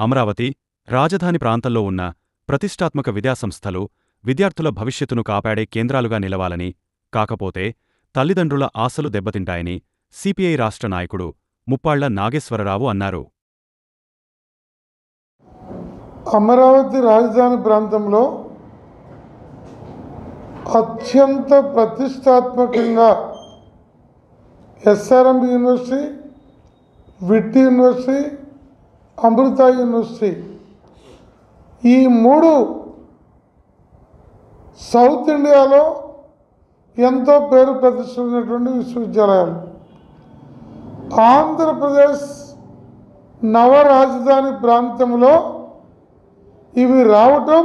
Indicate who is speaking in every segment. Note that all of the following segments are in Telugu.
Speaker 1: అమరావతి, రాజధాని ప్రాంతంలో ఉన్న ప్రతిష్టాత్మక విద్యాసంస్థలు విద్యార్థుల భవిష్యత్తును కాపాడే కేంద్రాలుగా నిలవాలని, కాకపోతే తల్లిదండ్రుల ఆశలు దెబ్బతింటాయని సిపిఐ రాష్ట్ర నాయకుడు ముప్పాళ్ల నాగేశ్వరరావు అన్నారు.
Speaker 2: అమరావతి రాజధాని ప్రాంతంలో అత్యంత ప్రతిష్టాత్మకంగా ఎస్ఆర్ఎం యూనివర్సిటీ, విట్ యూనివర్సిటీ, అమృత యూనివర్సిటీ ఈ మూడు సౌత్ ఇండియాలో ఎంతో పేరు ప్రతిష్ఠించినటువంటి విశ్వవిద్యాలయాలు. ఆంధ్రప్రదేశ్ నవ రాజధాని ప్రాంతంలో ఇవి రావటం,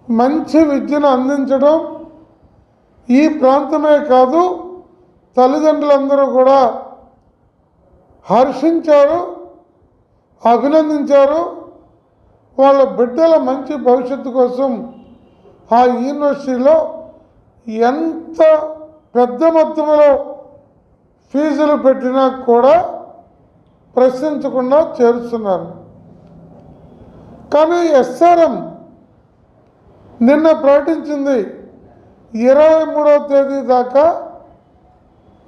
Speaker 2: మంచి విద్యను అందించడం ఈ ప్రాంతమే కాదు, తల్లిదండ్రులందరూ కూడా హర్షించారు, అభినందించారు. వాళ్ళ బిడ్డల మంచి భవిష్యత్తు కోసం ఆ యూనివర్సిటీలో ఎంత పెద్ద మొత్తంలో ఫీజులు పెట్టినా కూడా ప్రశ్నించకుండా చేరుస్తున్నారు. కానీ ఎస్ఆర్ఎం నిన్న ప్రకటించింది 23వ తేదీ దాకా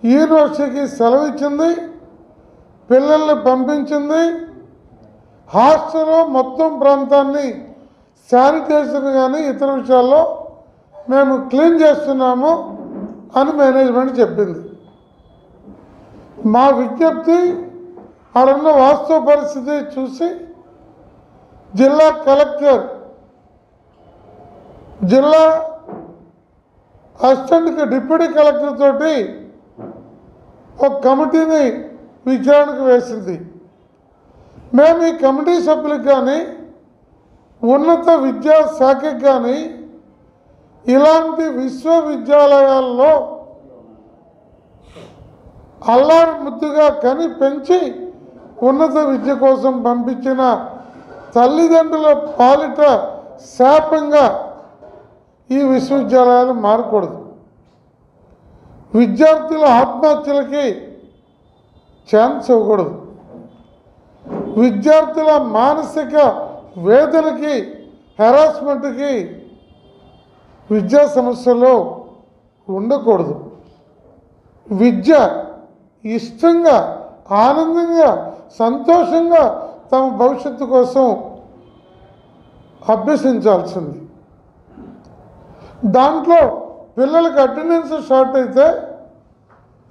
Speaker 2: యూనివర్సిటీకి సెలవు ఇచ్చింది, పిల్లల్ని పంపించింది. హాస్టల్లో మొత్తం ప్రాంతాన్ని శానిటైజర్ కానీ ఇతర విషయాల్లో మేము క్లీన్ చేస్తున్నాము అని మేనేజ్మెంట్ చెప్పింది. మా విజ్ఞప్తి, అక్కడున్న వాస్తవ పరిస్థితి చూసి జిల్లా కలెక్టర్, జిల్లా అసిస్టెంట్ డిప్యూటీ కలెక్టర్ తోటి ఒక కమిటీని విచారణకు వేసింది. మేము ఈ కమిటీ సభ్యులకు కానీ ఉన్నత విద్యాశాఖకి కానీ ఇలాంటి విశ్వవిద్యాలయాల్లో అల్లారు ముద్దుగా కని పెంచి ఉన్నత విద్య కోసం పంపించిన తల్లిదండ్రుల పాలిట శాపంగా ఈ విశ్వవిద్యాలయాలు మారకూడదు. విద్యార్థుల ఆత్మహత్యలకి ఛాన్స్ ఇవ్వకూడదు. విద్యార్థుల మానసిక వేదనకి, హెరాస్మెంట్కి విద్యా సమస్యలో ఉండకూడదు. విద్య ఇష్టంగా, ఆనందంగా, సంతోషంగా తమ భవిష్యత్తు కోసం అభ్యసించాల్సింది. దాంట్లో పిల్లలకి అటెండెన్స్ షార్ట్ అయితే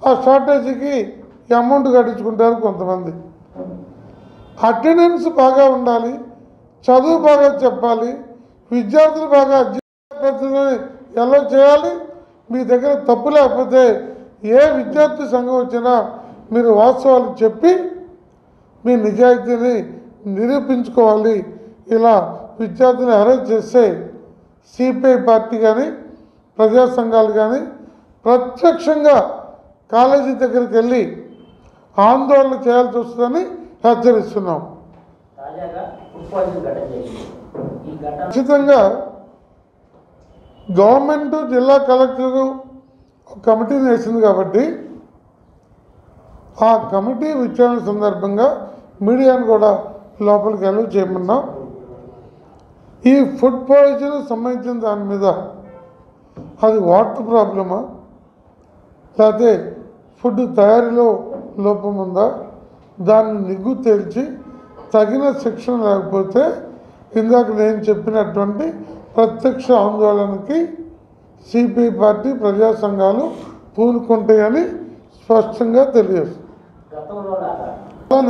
Speaker 2: ఆ షార్టేజీకి అమౌంట్ కట్టించుకుంటారు కొంతమంది. అటెండెన్స్ బాగా ఉండాలి, చదువు బాగా చెప్పాలి, విద్యార్థులు బాగా పద్ధతిని ఎలా చేయాలి. మీ దగ్గర తప్పు లేకపోతే ఏ విద్యార్థి సంఘం వచ్చినా మీరు వాస్తవాలు చెప్పి మీ నిజాయితీని నిరూపించుకోవాలి. ఇలా విద్యార్థులను అరెస్ట్ చేస్తే సిపిఐ పార్టీ కానీ ప్రజా సంఘాలు కానీ ప్రత్యక్షంగా కాలేజీ దగ్గరికి వెళ్ళి ఆందోళన చేయాల్సి వస్తుందని హెచ్చరిస్తున్నాం. ఖచ్చితంగా గవర్నమెంట్, జిల్లా కలెక్టరు ఒక కమిటీని వేసింది కాబట్టి ఆ కమిటీ విచారణ సందర్భంగా మీడియాను కూడా లోపలికి వెళ్ళి చేయమన్నాం. ఈ ఫుడ్ పాయిజన్ సంబంధించిన దాని మీద అది వాటర్ ప్రాబ్లమా, లేకపోతే ఫుడ్ తయారీలో లోపం ఉందా, దాన్ని నిగ్గు తేల్చి తగిన శిక్షణ లేకపోతే ఇందాక నేను చెప్పినటువంటి ప్రత్యక్ష ఆందోళనకి సిపిఐ పార్టీ, ప్రజా సంఘాలు పూనుకుంటాయని స్పష్టంగా తెలియజేస్తుంది.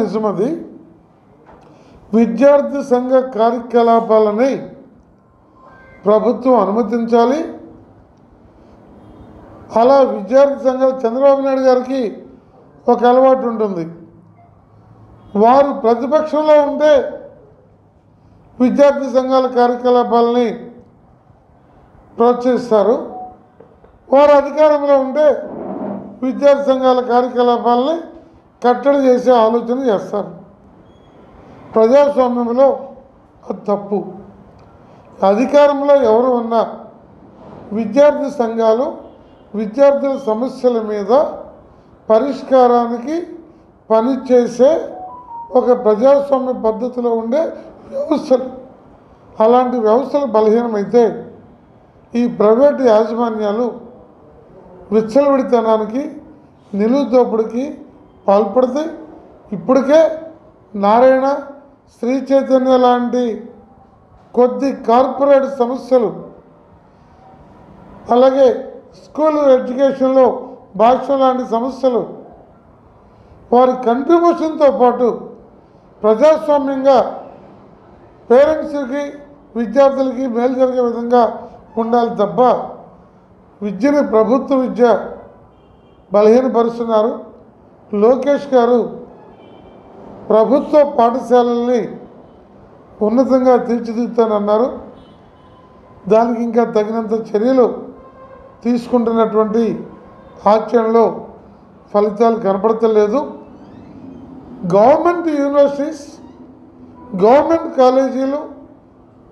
Speaker 2: నిజమది. విద్యార్థి సంఘ కార్యకలాపాలని ప్రభుత్వం అనుమతించాలి. అలా విద్యార్థి సంఘాలు, చంద్రబాబు నాయుడు గారికి ఒక అలవాటు ఉంటుంది. వారు ప్రతిపక్షంలో ఉంటే విద్యార్థి సంఘాల కార్యకలాపాలని ప్రోత్సహిస్తారు, వారు అధికారంలో ఉంటే విద్యార్థి సంఘాల కార్యకలాపాలని కట్టడి చేసే ఆలోచన చేస్తారు. ప్రజాస్వామ్యంలో అది తప్పు. అధికారంలో ఎవరు ఉన్నా విద్యార్థి సంఘాలు విద్యార్థుల సమస్యల మీద పరిష్కారానికి పనిచేసే ఒక ప్రజాస్వామ్య పద్ధతిలో ఉండే వ్యవస్థలు. అలాంటి వ్యవస్థలు బలహీనమైతే ఈ ప్రైవేటు యాజమాన్యాలు విచ్చలవిడితనానికి నిలువుదోపుడికి పాల్పడతాయి. ఇప్పటికే నారాయణ, శ్రీ చైతన్య లాంటి కొద్ది కార్పొరేట్ సంస్థలు, అలాగే స్కూల్ ఎడ్యుకేషన్లో భాష లాంటి సంస్థలు వారి కంట్రిబ్యూషన్తో పాటు ప్రజాస్వామ్యంగా పేరెంట్స్కి విద్యార్థులకి మేలు జరిగే విధంగా ఉండాలి తప్ప విద్యని ప్రభుత్వ విద్య బలహీనపరుస్తున్నారు. లోకేష్ గారు ప్రభుత్వ పాఠశాలల్ని ఉన్నతంగా తీర్చిదిద్దుతానన్నారు. దానికి ఇంకా తగినంత చర్యలు తీసుకుంటున్నటువంటి ఆచరణలో ఫలితాలు కనపడతలేదు. గవర్నమెంట్ యూనివర్సిటీస్, గవర్నమెంట్ కాలేజీలు,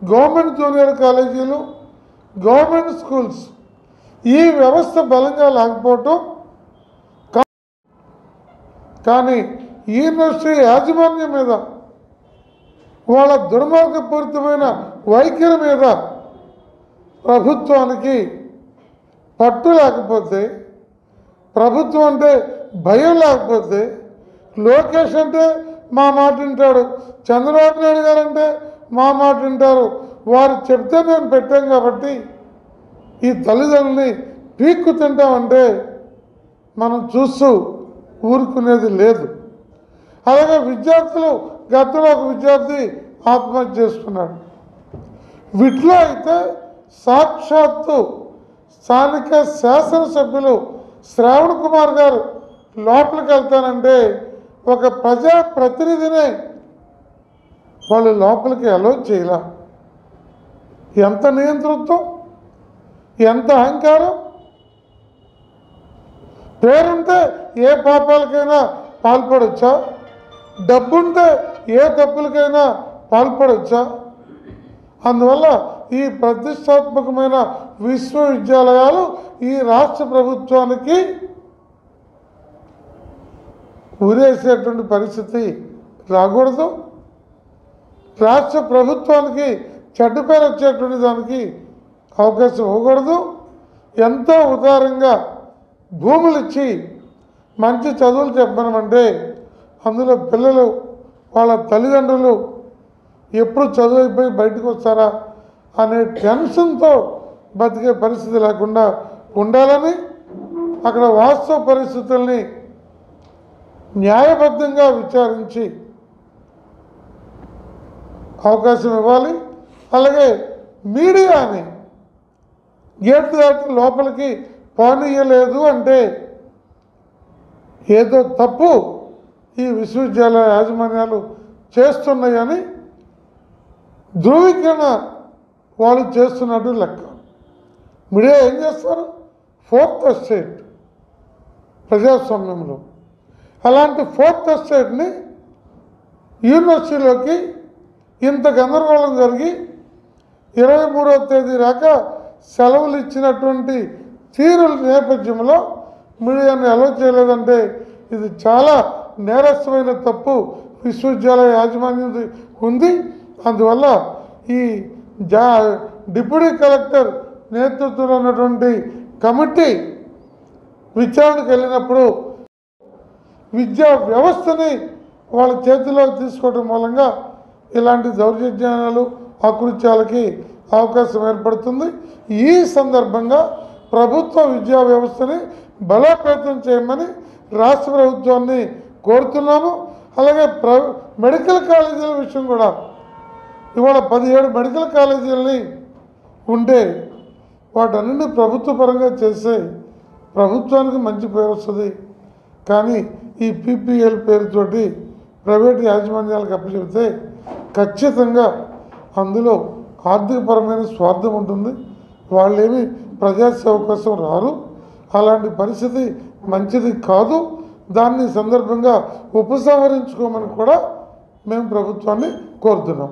Speaker 2: గవర్నమెంట్ జూనియర్ కాలేజీలు, గవర్నమెంట్ స్కూల్స్ ఈ వ్యవస్థ బలంగా లేకపోవటం, కానీ యూనివర్సిటీ యాజమాన్యం మీద వాళ్ళ దుర్మార్గపూరితమైన వైఖరి మీద ప్రభుత్వానికి పట్టు లేకపోతే, ప్రభుత్వం అంటే భయం లేకపోతే, లోకేష్ అంటే మా మాట వింటాడు, చంద్రబాబు నాయుడు గారు అంటే మా మాట వింటారు, వారు చెప్తే మేము పెట్టాం కాబట్టి ఈ తల్లిదండ్రులని పీక్కు తింటామంటే మనం చూస్తూ ఊరుకునేది లేదు. అలాగే విద్యార్థులు, గతంలో ఒక విద్యార్థి ఆత్మహత్య చేసుకున్నాడు. వీటిలో అయితే సాక్షాత్తు స్థానిక శాసనసభ్యులు శ్రావణ్ కుమార్ గారు లోపలికి వెళ్తానంటే ఒక ప్రజాప్రతినిధినే వాళ్ళు లోపలికి అలో చేయాల. ఎంత నియంతృత్వం, ఎంత అహంకారం! పేరుంటే ఏ పాపాలకైనా పాల్పడవచ్చా? డబ్బుంటే ఏ తప్పులకైనా పాల్పడవచ్చా? అందువల్ల ఈ ప్రతిష్టాత్మకమైన విశ్వవిద్యాలయాలు ఈ రాష్ట్ర ప్రభుత్వానికి ఉరేసేటువంటి పరిస్థితి రాకూడదు. రాష్ట్ర ప్రభుత్వానికి చెడ్డ పేరు వచ్చేటువంటి దానికి అవకాశం ఇవ్వకూడదు. ఎంతో ఉదారంగా భూములు ఇచ్చి మంచి చదువులు చెప్పమనంటే అందులో పిల్లలు వాళ్ళ తల్లిదండ్రులు ఎప్పుడు చదువు అయిపోయి బయటకు వస్తారా అనే టెన్షన్తో బతికే పరిస్థితి లేకుండా ఉండాలని, అక్కడ వాస్తవ పరిస్థితుల్ని న్యాయబద్ధంగా విచారించి అవకాశం ఇవ్వాలి. అలాగే మీడియాని గేట్ దాటి లోపలికి పోనీయలేదు అంటే ఏదో తప్పు ఈ విశ్వవిద్యాలయ యాజమాన్యాలు చేస్తున్నాయని ధృవీకరణ వాళ్ళు చేస్తున్నట్టు లెక్క. మీడియా ఏం చేస్తారు? ఫోర్త్ ఎస్టేట్ ప్రజాస్వామ్యంలో. అలాంటి ఫోర్త్ ఎస్టేట్ని యూనివర్సిటీలోకి ఇంత గందరగోళం జరిగి 23వ తేదీ దాకా సెలవులు ఇచ్చినటువంటి తీరుల నేపథ్యంలో మీడియాని అలో చేయలేదంటే ఇది చాలా నేరస్థమైన తప్పు విశ్వవిద్యాలయ యాజమాన్యం ఉంది. అందువల్ల ఈ డిప్యూటీ కలెక్టర్ నేతృత్వంలో ఉన్నటువంటి కమిటీ విచారణకు వెళ్ళినప్పుడు విద్యా వ్యవస్థని వాళ్ళ చేతిలో తీసుకోవడం మూలంగా ఇలాంటి దౌర్జన్యాలు, అకృత్యాలకి అవకాశం ఏర్పడుతుంది. ఈ సందర్భంగా ప్రభుత్వ విద్యా వ్యవస్థని బలోపేతం చేయమని రాష్ట్ర ప్రభుత్వాన్ని కోరుతున్నాము. అలాగే మెడికల్ కాలేజీల విషయం కూడా ఇవాళ 17 మెడికల్ కాలేజీలని ఉంటే వాటన్నింటినీ ప్రభుత్వ పరంగా చేస్తే ప్రభుత్వానికి మంచి పేరు వస్తుంది. కానీ ఈ పీపీఎల్ పేరుతోటి ప్రైవేట్ యాజమాన్యాలకు అప్పచెబితే ఖచ్చితంగా అందులో ఆర్థికపరమైన స్వార్థం ఉంటుంది. వాళ్ళేమి ప్రజాసేవ కోసం రారు. అలాంటి పరిస్థితి మంచిది కాదు. దాన్ని సందర్భంగా ఉపసంహరించుకోమని కూడా మేము ప్రభుత్వాన్ని కోరుతున్నాం.